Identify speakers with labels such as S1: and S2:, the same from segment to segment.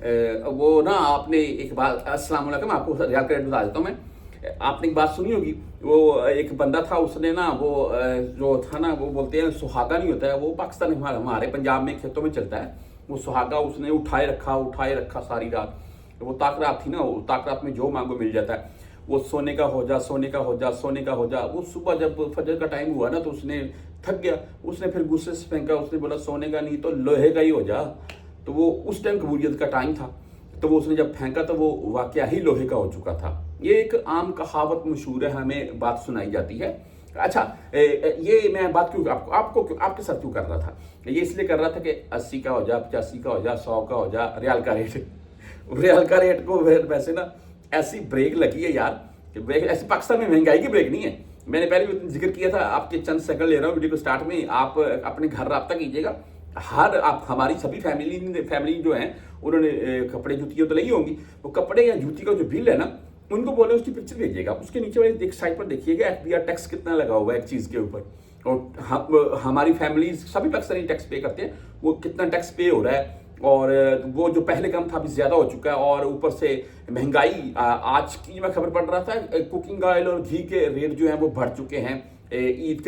S1: वो ना आपने एक बात, अस्सलाम वालेकुम, आपको रियाल का रेट बता देता हूँ मैं। आपने एक बात सुनी होगी, वो एक बंदा था, उसने ना वो जो था ना, वो बोलते हैं सुहागा नहीं होता है, वो पाकिस्तान हमारे पंजाब में खेतों में चलता है। वो सुहागा उसने उठाए रखा सारी रात। वो ताकरात थी ना, वो ताकरात में जो मांगो मिल जाता है। वो सोने का हो जा, सोने का हो जा, सोने का हो जा। वो सुबह जब फजर का टाइम हुआ ना, तो उसने थक गया, उसने फिर गुस्से से फेंका, उसने बोला सोने का नहीं तो लोहे का ही हो जा। तो वो उस टाइम कबूलियत का टाइम था, तो वो उसने जब फेंका तो वो वाकया ही लोहे का हो चुका था। ये एक आम कहावत मशहूर है, हमें बात सुनाई जाती है। अच्छा, ये मैं बात क्यों आपके साथ क्यों कर रहा था? ये इसलिए कर रहा था कि 80 का हो जा, 85 का हो जा, 100 का हो जा, रियाल का रेट रियाल का रेट को वैसे ना ऐसी ब्रेक लगी है यार कि ब्रेक ऐसी, पाकिस्तान में महंगाई की ब्रेक नहीं है। मैंने पहले भी जिक्र किया था, आपके चंद सेकंड ले रहा हूँ वीडियो को स्टार्ट में। आप अपने घर राब्ता कीजिएगा। आप हमारी सभी फैमिली जो हैं, उन्होंने कपड़े जूतियाँ तो ली होंगी। वो कपड़े या जूती का जो बिल है ना, उनको बोले उसकी पिक्चर भेजिएगा। उसके नीचे वाले साइड पर देखिएगा FBR टैक्स कितना लगा हुआ है एक चीज़ के ऊपर। और हमारी फैमिली सभी पाकिस्तानी टैक्स पे करते हैं, वो कितना टैक्स पे हो रहा है। और वो जो पहले कम था अभी ज़्यादा हो चुका है। और ऊपर से महंगाई, आज की मैं खबर पढ़ रहा था, कुकिंग ऑयल और घी के रेट जो हैं वो बढ़ चुके हैं। ईद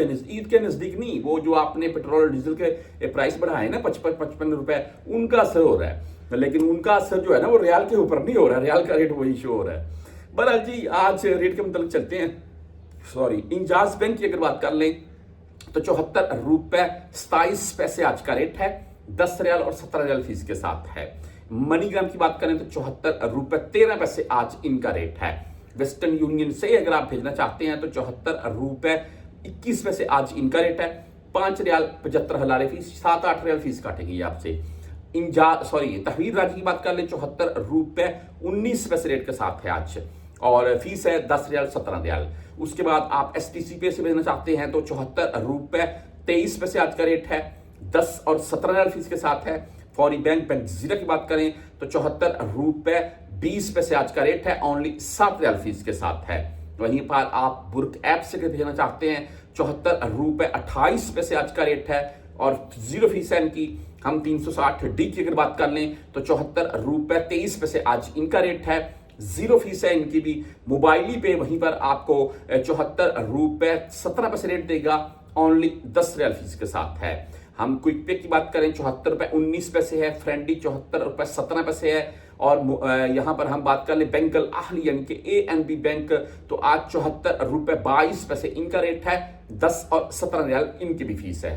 S1: के नज़दीक नहीं, वो जो आपने पेट्रोल और डीजल के प्राइस बढ़ाए ना 55 रुपए, उनका असर हो रहा है। लेकिन उनका असर जो है ना, वो रियाल के ऊपर नहीं हो रहा है, रियाल का रेट वही शो हो रहा है। बहरहाल जी, आज रेट के मतलब चलते हैं। सॉरी, इंजाज बैंक की अगर बात कर लें तो 74 रुपए 27 पैसे आज का रेट है। 10 रियाल और 17 रियाल फीस के साथ है। मनीग्राम की बात करें तो 74 रुपए 13 पैसे आज इनका रेट है। वेस्टर्न यूनियन से अगर आप भेजना चाहते हैं तो 74 रुपए 21 पैसे आज इनका रेट है। 5 रियाल 75 हलाले फीस, 7-8 रियाल फीस काटेंगे आपसे। तहवीर राज की बात कर लें, 74 रुपए 19 पैसे रेट के साथ है आज, और फीस है 10 रियाल 17 रियाल। उसके बाद आप STC पे से भेजना चाहते हैं तो 74 रुपए 23 पैसे आज का रेट है। 10 और 17 रियाल फीस के साथ है। फौरी बैंक जीरा की बात करें तो 74 रुपए 20 पैसे आज का रेट है, ओनली 7 रियाल फीस के साथ है। वहीं पर आप बुर्क ऐप से भेजना चाहते हैं, 74 रुपए 28 पैसे आज का रेट है, और 0 फीस है इनकी। हम 360D की अगर बात कर लें तो 74 रुपए 23 पैसे आज इनका रेट है, 0 फीस है इनकी भी। मोबाइली पे वहीं पर आपको 74 रुपए 17 पैसे रेट देगा, ओनली 10 रियाल फीस के साथ है। हम क्विक पे की बात करें, 74 रुपए 19 पैसे है। फ्रेंडी 74 रुपए 17 पैसे है। और यहां पर हम बात कर ले बैंक अल अहली यानी कि ANB बैंक, तो आज 74 रुपए 22 पैसे इनका रेट है। 10 और 17 रियाल इनकी भी फीस है।